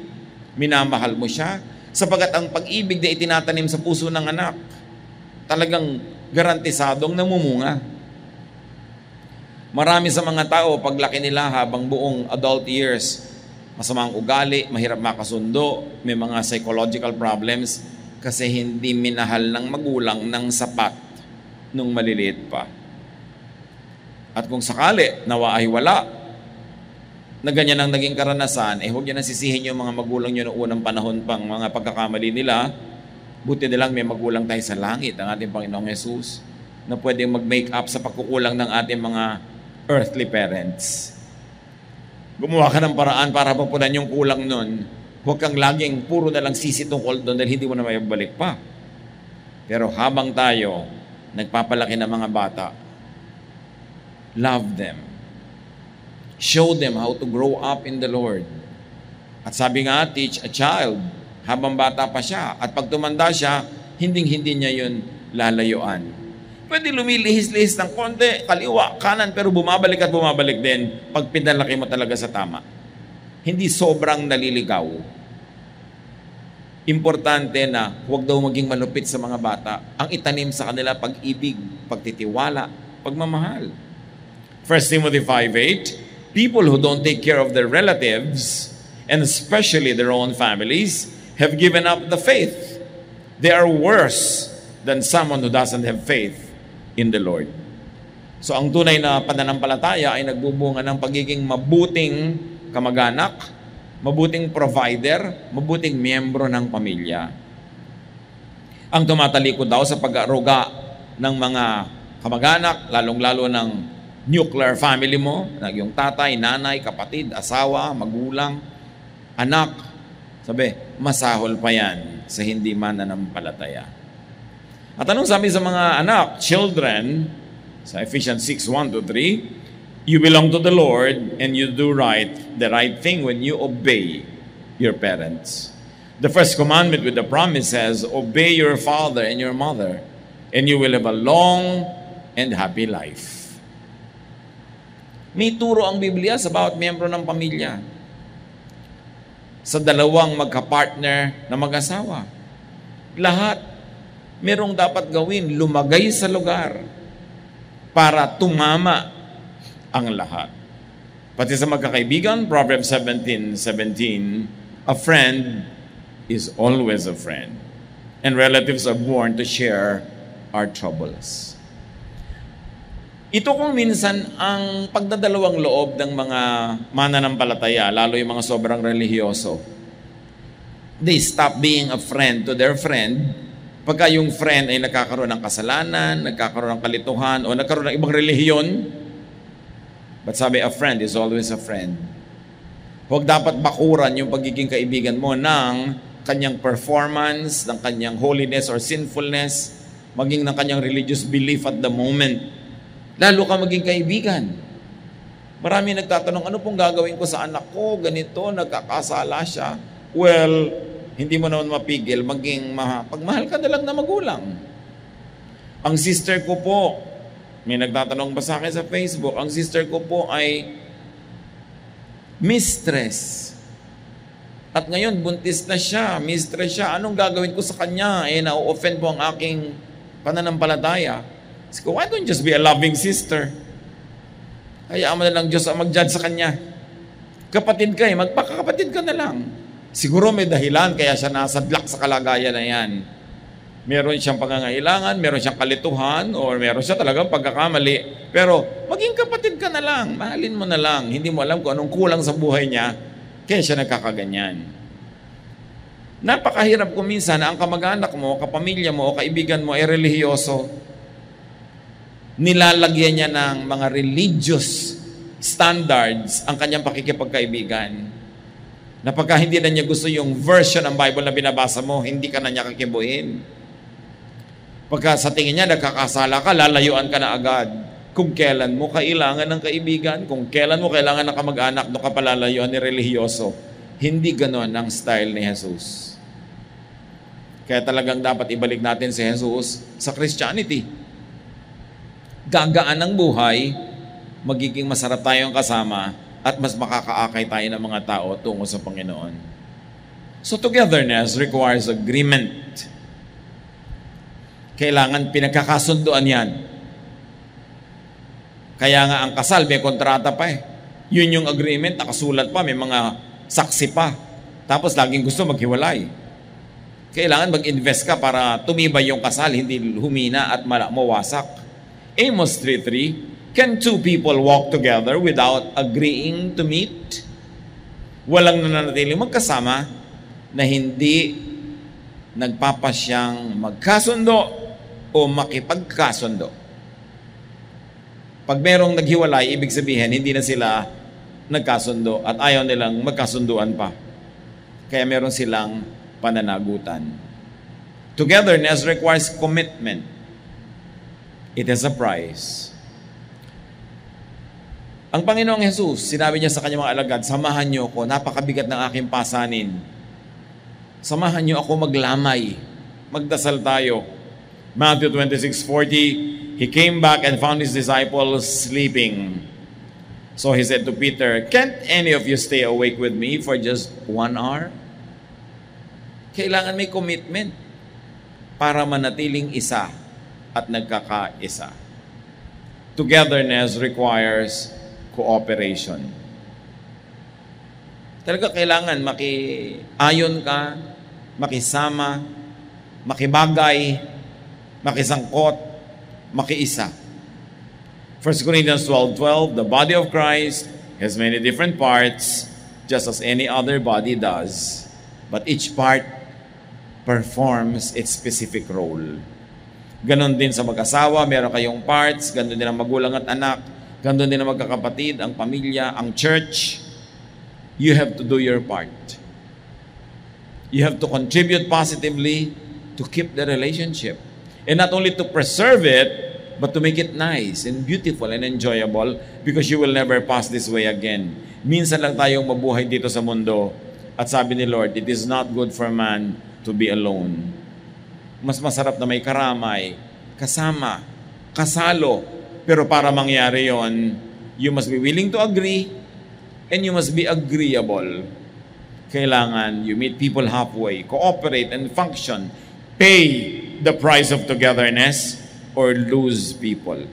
minamahal mo siya, sapagat ang pag-ibig na itinatanim sa puso ng anak, talagang garantisadong namumunga. Marami sa mga tao, paglaki nila habang buong adult years, masamang ugali, mahirap makasundo, may mga psychological problems, kasi hindi minahal ng magulang ng sapat nung maliliit pa. At kung sakali, nawa ay wala, na ganyan ang naging karanasan, huwag niyo nasisihin yung mga magulang niyo noong unang panahon pang mga pagkakamali nila, Buti na lang may magulang tayo sa langit, ang ating Panginoong Jesus, na pwedeng mag-make up sa pagkukulang ng ating mga earthly parents. Gumawa ka ng paraan para mapunan yung kulang nun. Huwag kang laging puro na lang sisi tungkol doon dahil hindi mo na may balik pa. Pero habang tayo nagpapalaki ng mga bata, love them. Show them how to grow up in the Lord. At sabi nga, teach a child habang bata pa siya. At pag tumanda siya, hinding-hindi niya yun lalayuan. Pwede lumilihis-lihis ng konti, kaliwa, kanan, pero bumabalik at bumabalik din pag pinalaki mo talaga sa tama. Hindi sobrang naliligaw. Importante na huwag daw maging malupit sa mga bata. Ang itanim sa kanila pag-ibig, pagtitiwala, pagmamahal. 1 Timothy 5:8, people who don't take care of their relatives, and especially their own families, have given up the faith. They are worse than someone who doesn't have faith in the Lord. So ang tunay na pananampalataya ay nagbubunga ng pagiging mabuting kamag-anak, mabuting provider, mabuting miyembro ng pamilya. Ang tumatalikod daw sa pag-aaruga ng mga kamag-anak, lalong-lalo ng nuclear family mo, yung tatay, nanay, kapatid, asawa, magulang, anak, sabi, masahol pa yan sa hindi mananampalataya. At anong sabi sa mga anak, children, sa Ephesians 6:1-3, you belong to the Lord and you do the right thing when you obey your parents. The first commandment with the promise says, obey your father and your mother, and you will have a long and happy life. May turo ang Biblia sa bawat miyembro ng pamilya. Sa dalawang magka-partner na mag-asawa. Lahat, merong dapat gawin, lumagay sa lugar para tumama ang lahat. Pati sa magkakaibigan, Proverbs 17:17, a friend is always a friend, and relatives are born to share our troubles. Ito kung minsan ang pagdadalawang loob ng mga mananampalataya, lalo yung mga sobrang relihiyoso. They stop being a friend to their friend pagka yung friend ay nagkakaroon ng kasalanan, nagkakaroon ng kalituhan, o nagkaroon ng ibang relihiyon. But sabi, a friend is always a friend. Huwag dapat bakuran yung pagiging kaibigan mo ng kanyang performance, ng kanyang holiness or sinfulness, maging ng kanyang religious belief at the moment. Lalo ka maging kaibigan. Marami nagtatanong, ano pong gagawin ko sa anak ko? Ganito, nagkakasala siya. Well, hindi mo naman mapigil, pagmahal ka na lang na magulang. Ang sister ko po, may nagtatanong ba sa akin sa Facebook, ang sister ko po ay mistress. At ngayon, buntis na siya, mistress siya. Anong gagawin ko sa kanya? Na-offend po ang aking pananampalataya. So, why don't you just be a loving sister? Hayaan mo na lang Diyos ang mag-judge sa kanya. Kapatid ka magpakakapatid ka na lang. Siguro may dahilan kaya siya nasadlak sa kalagayan na yan. Meron siyang pangangailangan, meron siyang kalituhan, o meron siya talagang pagkakamali. Pero maging kapatid ka na lang, mahalin mo na lang. Hindi mo alam kung anong kulang sa buhay niya, kaya siya nagkakaganyan. Napakahirap kung minsan na ang kamag-anak mo, kapamilya mo, o kaibigan mo ay relihiyoso. Nilalagyan niya ng mga religious standards ang kanyang pakikipagkaibigan. Na pagka hindi na niya gusto yung version ng Bible na binabasa mo, hindi ka na niya kakibuhin. Pagka sa tingin niya nagkakasala ka, lalayuan ka na agad. Kung kailan mo kailangan ng kaibigan, kung kailan mo kailangan ng kamag-anak, doon ka palalayuan ni relihiyoso. Hindi ganon ang style ni Jesus. Kaya talagang dapat ibalik natin si Jesus sa Christianity. Gagaan ang buhay, magiging masarap tayong kasama, at mas makakaakay tayo ng mga tao tungo sa Panginoon. So togetherness requires agreement. Kailangan pinagkakasunduan yan. Kaya nga ang kasal, may kontrata pa eh. Yun yung agreement, nakasulat pa, may mga saksi pa. Tapos laging gusto maghiwalay. Kailangan mag-invest ka para tumibay yung kasal, hindi humina at mawasak. Amos 3:3, can two people walk together without agreeing to meet? Walang nananatiling magkasama na hindi nagpapasyang magkasundo o makipagkasundo. Pag merong naghiwalay, ibig sabihin, hindi na sila nagkasundo at ayaw nilang magkasunduan pa. Kaya meron silang pananagutan. Togetherness requires commitment. It has a price. Ang Panginoong Jesus, sinabi niya sa kanyang mga alagad, samahan niyo ako, napakabigat ng aking pasanin. Samahan niyo ako maglamay. Magdasal tayo. Matthew 26:40, He came back and found His disciples sleeping. So He said to Peter, can't any of you stay awake with me for just 1 hour? Kailangan may commitment para manatiling isa at nagkakaisa. Togetherness requires cooperation. Talaga kailangan makiayon ka, makisama, makibagay, makisangkot, makiisa. 1 Corinthians 12:12, the body of Christ has many different parts, just as any other body does. But each part performs its specific role. Ganon din sa mag-asawa, meron kayong parts, ganon din ang magulang at anak, ganon din ang magkakapatid, ang pamilya, ang church. You have to do your part. You have to contribute positively to keep the relationship. And not only to preserve it, but to make it nice and beautiful and enjoyable because you will never pass this way again. Minsan lang tayong mabuhay dito sa mundo at sabi ni Lord, it is not good for man to be alone. Mas masarap na may karamay, kasama, kasalo. Pero para mangyari yon, you must be willing to agree and you must be agreeable. Kailangan you meet people halfway, cooperate and function, pay the price of togetherness or lose people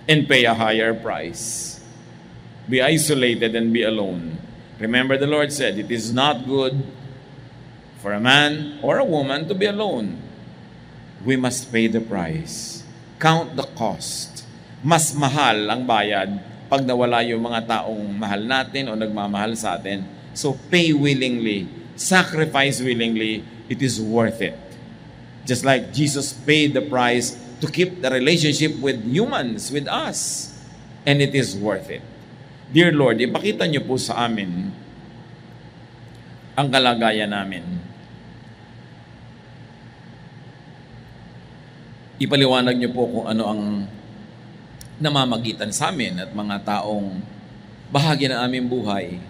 and pay a higher price. Be isolated and be alone. Remember the Lord said, it is not good for a man or a woman to be alone. We must pay the price. Count the cost. Mas mahal ang bayad pag nawala yung mga taong mahal natin o nagmamahal sa atin. So pay willingly, sacrifice willingly, it is worth it. Just like Jesus paid the price to keep the relationship with humans, with us. And it is worth it. Dear Lord, ipakita niyo po sa amin ang kalagayan namin. Ipaliwanag niyo po kung ano ang namamagitan sa amin at mga taong bahagi ng aming buhay.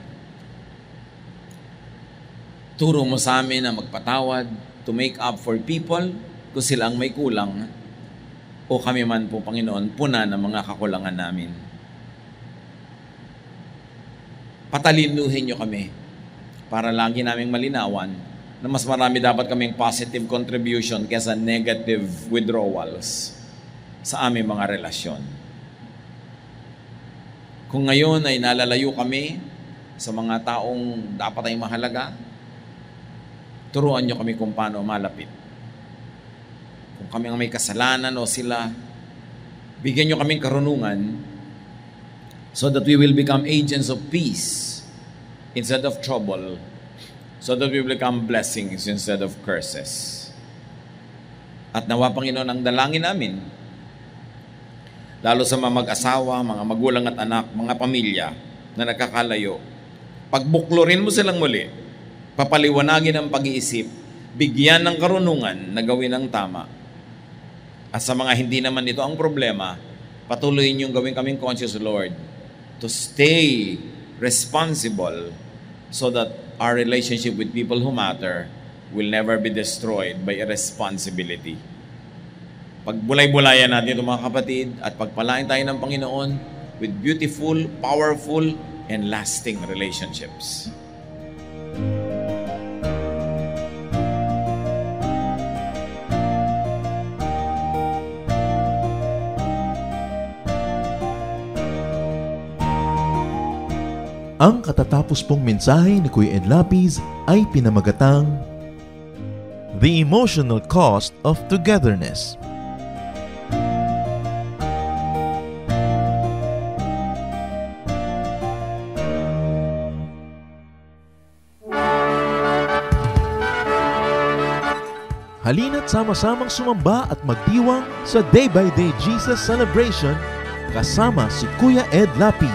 Turo mo sa amin na magpatawad, to make up for people kung sila ang may kulang o kami man po, Panginoon, puna ng mga kakulangan namin. Patalinuhin niyo kami para lagi naming malinawan na mas marami dapat kaming positive contribution kaysa negative withdrawals sa aming mga relasyon. Kung ngayon ay nalalayo kami sa mga taong dapat ay mahalaga, turuan niyo kami kung paano malapit. Kung kami ang may kasalanan o sila, bigyan niyo kaming karunungan so that we will become agents of peace instead of trouble, so that we will become blessings instead of curses. At nawa, Panginoon, ang dalangin namin, lalo sa mga mag-asawa, mga magulang at anak, mga pamilya na nakakalayo, pagbuklurin mo silang muli, papaliwanagin ang pag-iisip, bigyan ng karunungan na gawin ang tama. At sa mga hindi naman ito ang problema, patuloy niyong gawin kaming conscious, Lord, to stay responsible so that our relationship with people who matter will never be destroyed by irresponsibility. Pagbulay-bulayan natin ito, mga kapatid, at pagpalain tayo ng Panginoon with beautiful, powerful, and lasting relationships. Ang katatapos pong mensahe ni Kuya Ed Lapiz ay pinamagatang The Emotional Cost of Togetherness. Halina't sama-samang sumamba at magdiwang sa Day by Day Jesus Celebration kasama si Kuya Ed Lapiz.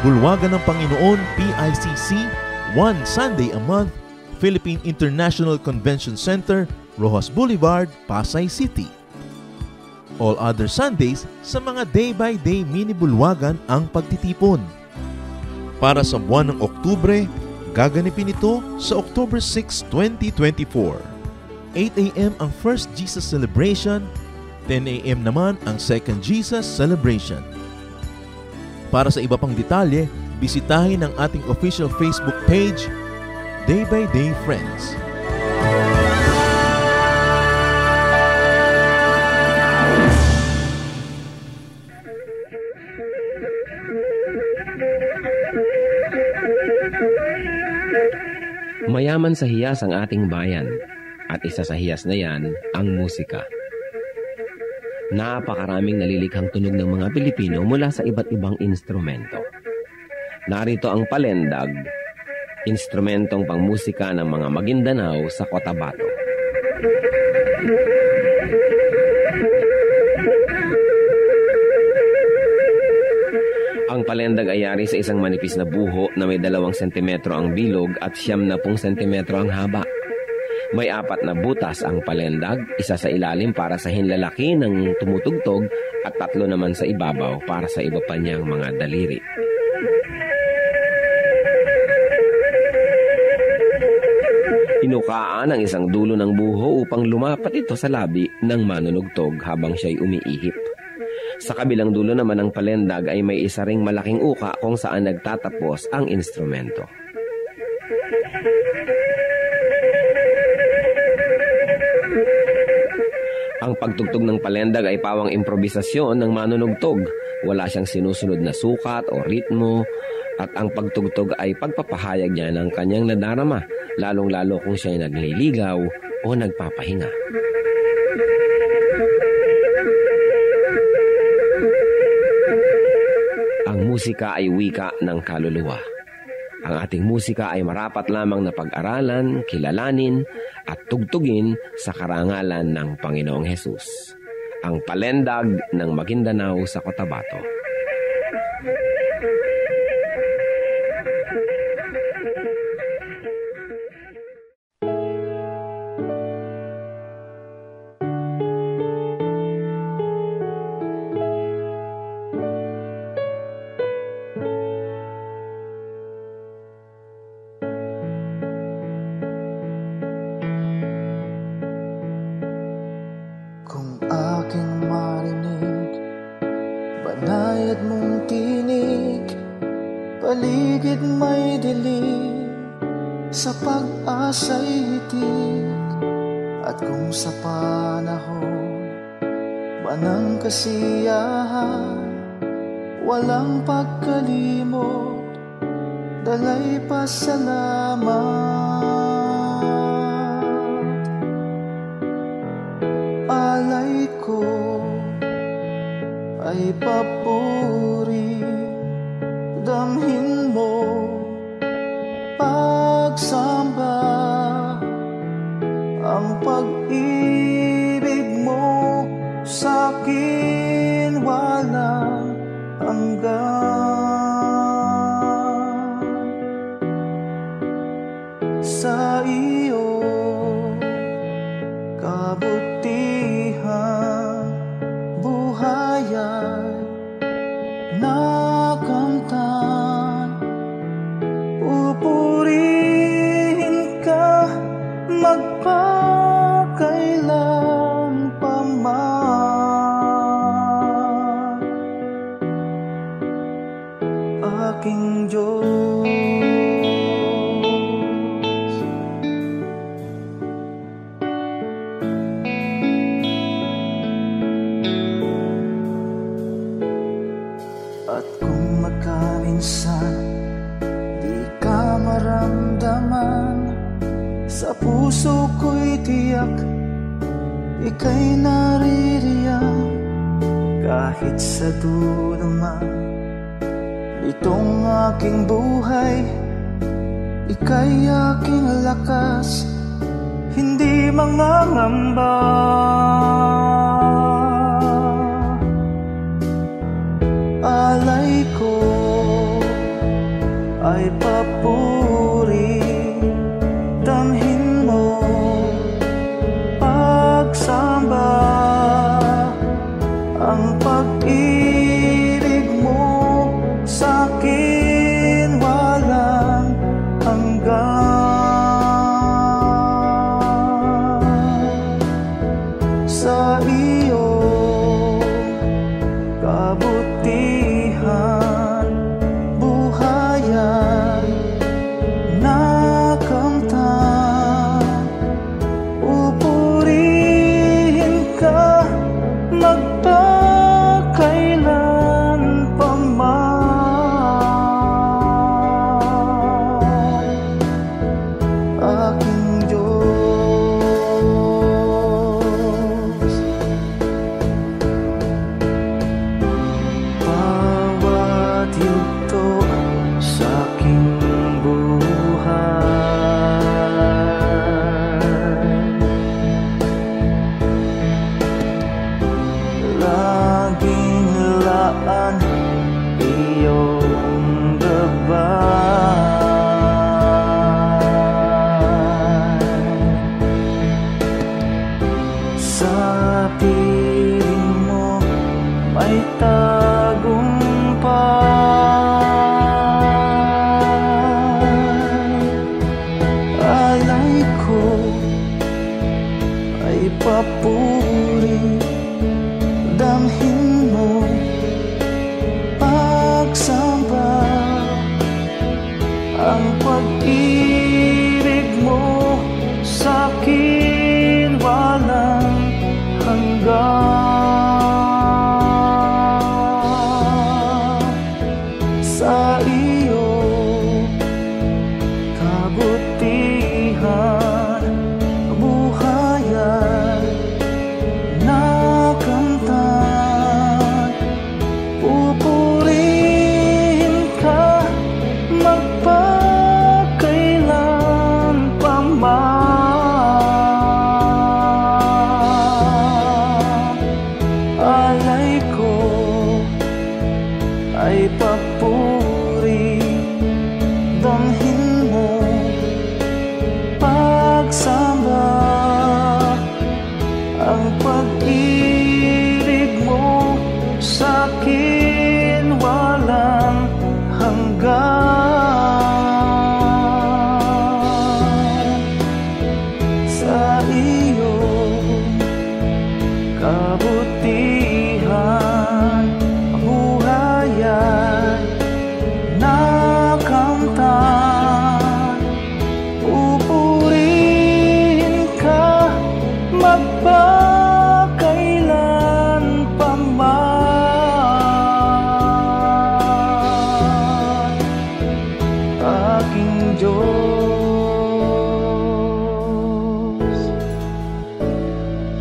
Bulwagan ng Panginoon PICC, one Sunday a month, Philippine International Convention Center, Rojas Boulevard, Pasay City. All other Sundays sa mga Day by Day mini bulwagan ang pagtitipon. Para sa buwan ng Oktubre, gaganipin ito sa October 6, 2024. 8 a.m. ang First Jesus Celebration, 10 a.m. naman ang Second Jesus Celebration. Para sa iba pang detalye, bisitahin ang ating official Facebook page, Day by Day Friends. Mayaman sa hiyas ang ating bayan. At isa sa hiyas na yan, ang musika. Napakaraming nalilikhang tunog ng mga Pilipino mula sa iba't ibang instrumento. Narito ang palendag, instrumentong pangmusika ng mga Maguindanao sa Cotabato. Ang palendag ay yari sa isang manipis na buho na may 2 sentimetro ang bilog at 90 sentimetro ang haba. May 4 na butas ang palendag, isa sa ilalim para sa hinlalaki ng tumutugtog at 3 naman sa ibabaw para sa iba pa niyang mga daliri. Inukaan ang isang dulo ng buho upang lumapat ito sa labi ng manunugtog habang siya'y umiihip. Sa kabilang dulo naman ng palendag ay may isa ring malaking uka kung saan nagtatapos ang instrumento. Ang pagtugtog ng palendag ay pawang improbisasyon ng manunugtog. Wala siyang sinusunod na sukat o ritmo at ang pagtugtog ay pagpapahayag niya ng kanyang nadarama, lalong-lalo kung siya'y nagliligaw o nagpapahinga. Ang musika ay wika ng kaluluwa. Ang ating musika ay marapat lamang na pag-aralan, kilalanin, at tugtugin sa karangalan ng Panginoong Hesus. Ang palendag ng Maguindanao sa Cotabato. Paligid may dilim, sa pag-asa'y hitik. At kung sa panahon ba ng kasiyahan, walang pagkalimot, dalay pasalamat. Alay ko ay papuri, damhin mo pagsamba, ang pag-ibig mo sa'kin walang hanggan. Sa iyo kabutihan, buhay ay nakamtan. Pupurihin ka magpakailan pa man, aking Diyos. At kung magkaminsan di ka maramdaman, sa puso ko'y tiyak ika'y naririyan. Kahit sa dulo man itong aking buhay, ika'y aking lakas. hindi mangangamba. Alay ko ay papuri, damhin mo pagsamba, ang pag-ibig mo sa'kin walang hanggan. Sa iyong kabutihan, buhayan nakamtan, upurihin ka magpakailan pa man, aking Diyos. Bawat yugto sa aking buhay, laging laan iyong gabay. Sa piling mo may tagumpay. Alay ko ay papuri, damhin mo pagsamba, ang pag-ibig mo sa'kin walang hanggan. Sa iyong kabutihan, buhayan nakamtan, pupurihin ka magpakailan pa man. Alay ko ay papuri, damhin mo pagsamba, ang pag-ibig mo sa'kin walang hanggan. Sa iyong kabutihan, buhayan nakamtan, pupurihin ka magpakailan pa man, aking Diyos,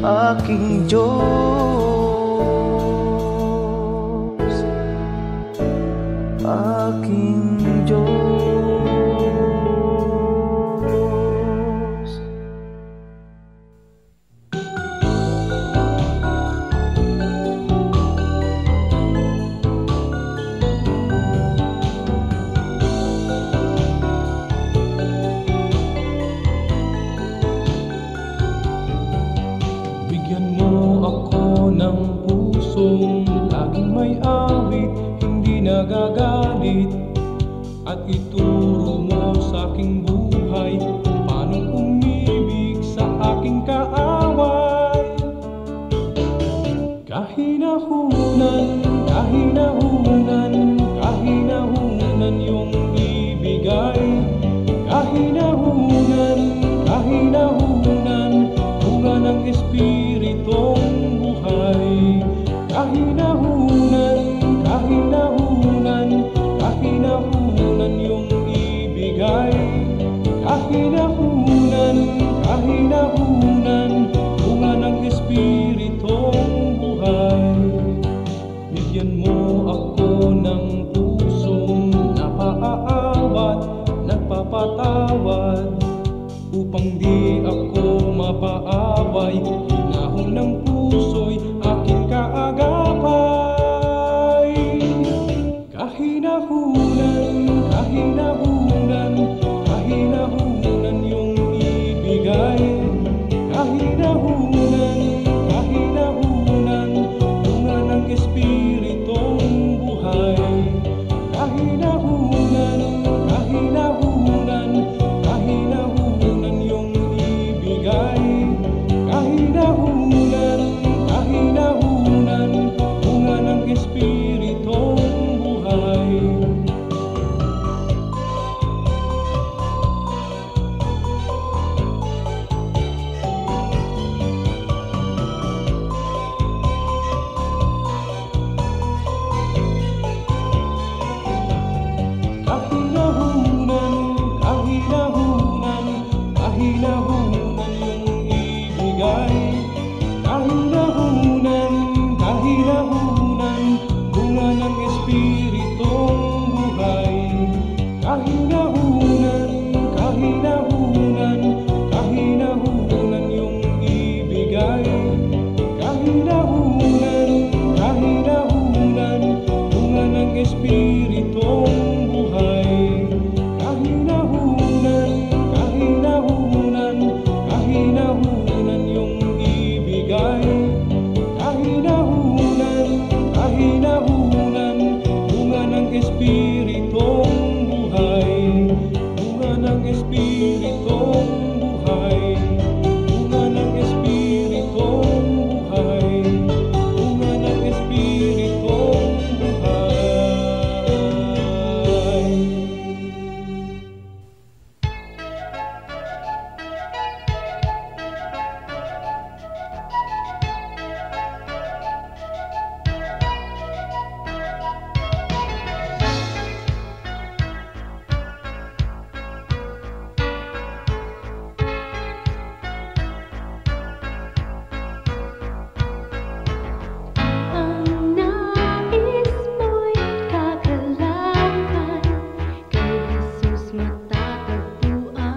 aking Diyos, aking Diyos. Bigyan mo ako ng pusong laging may awit, hindi nagagalit, at ituro mo sa aking buhay kung paano umibig sa aking kaaway. Kahinahunan, kahinahunan, kahinahunan yung ibigay. Kahinahunan, kahinahunan, bunga ng Espiritong buhay. Kahinahunan, kahinahunan, kahinahunan yung ibigay. Kahinahunan, kahinahunan, bunga ng Espiritong buhay. Bigyan mo ako ng pusong napaawat, nagpapatawad, upang di ako mapaaway, hinahon ng puso'y aking kaagapay. Kahinahunan, kahinahunan, kahinahunan yung ibigay. Kahinahunan, kahinahunan, bunga ng Espiritong buhay. Kahinahunan, kahinahunan, kahinahunan yung ibigay. Kahinahunan, kahinahunan, bunga ng Espiritong buhay. Kahinahunan, kahinahunan, kahinahunan yung ibigay. Kahinahunan, kahinahunan, bunga ng Espiritong buhay. Kahinahunan, kahinahunan, kahinahunan yung ibigay. Kahinahunan, kahinahunan, bunga ng Espiritong buhay. Kahinahunan, kahinahunan, kahinahunan yung ibigay. Kahinahunan, kahinahunan, bunga ng Espiritong buhay. Bunga ng Espiritong buhay. Bunga ng Espiritong buhay. Bunga ng Espiritong buhay. Ang nais mo'y kagalakan, kay Jesus matatagpuan.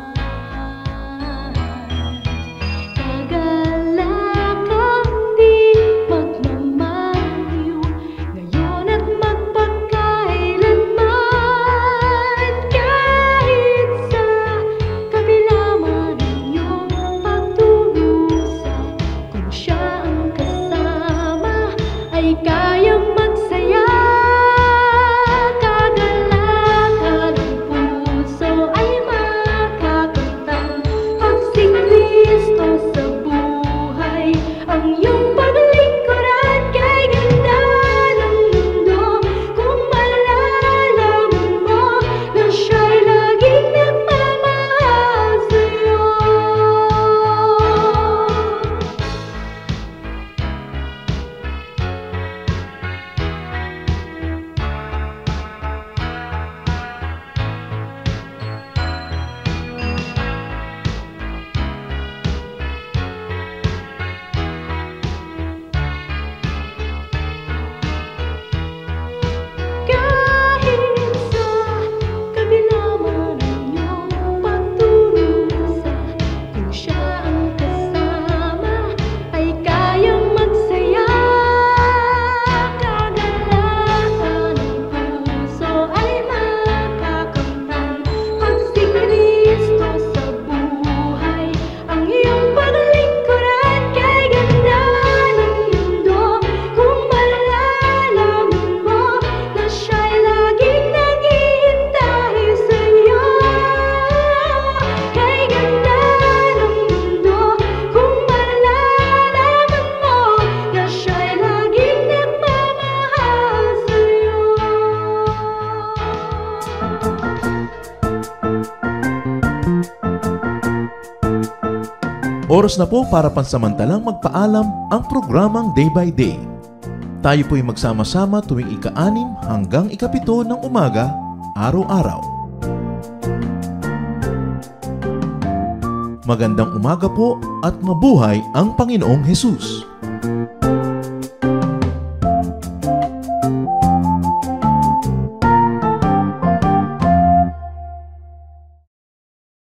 Kagalakang di magmamaliw, ngayon at magpakailanman. Kahit sa kabila man ang iyong pagdurusa, kung siya ang kasama ay kayang magsaya. Kagalakan ng puso ay makakamtan pag si Kristo sa buhay. Ang iyong paglingkuran kay ganda ng mundo, kung malalaman mo na siya'y laging nagmamahal sa'yo. Kahit sa kabila man ang iyong pagdurusa, kung siya ang kasama ay kayang magsaya. Kagalakan ng puso ay makakamtan pag si Kristo sa buhay. Ang iyong paglingkuran kay ganda ng mundo, kung malalaman mo na siya'y laging naghihintay sa'yo. Kay ganda ng mundo, kung malalaman mo na siya'y laging nagmamahal sa'yo. Oras na po para pansamantalang magpaalam ang programang Day by Day. Tayo po'y magsama-sama tuwing ika-6 hanggang ika-7 ng umaga, araw-araw. Magandang umaga po at mabuhay ang Panginoong Hesus!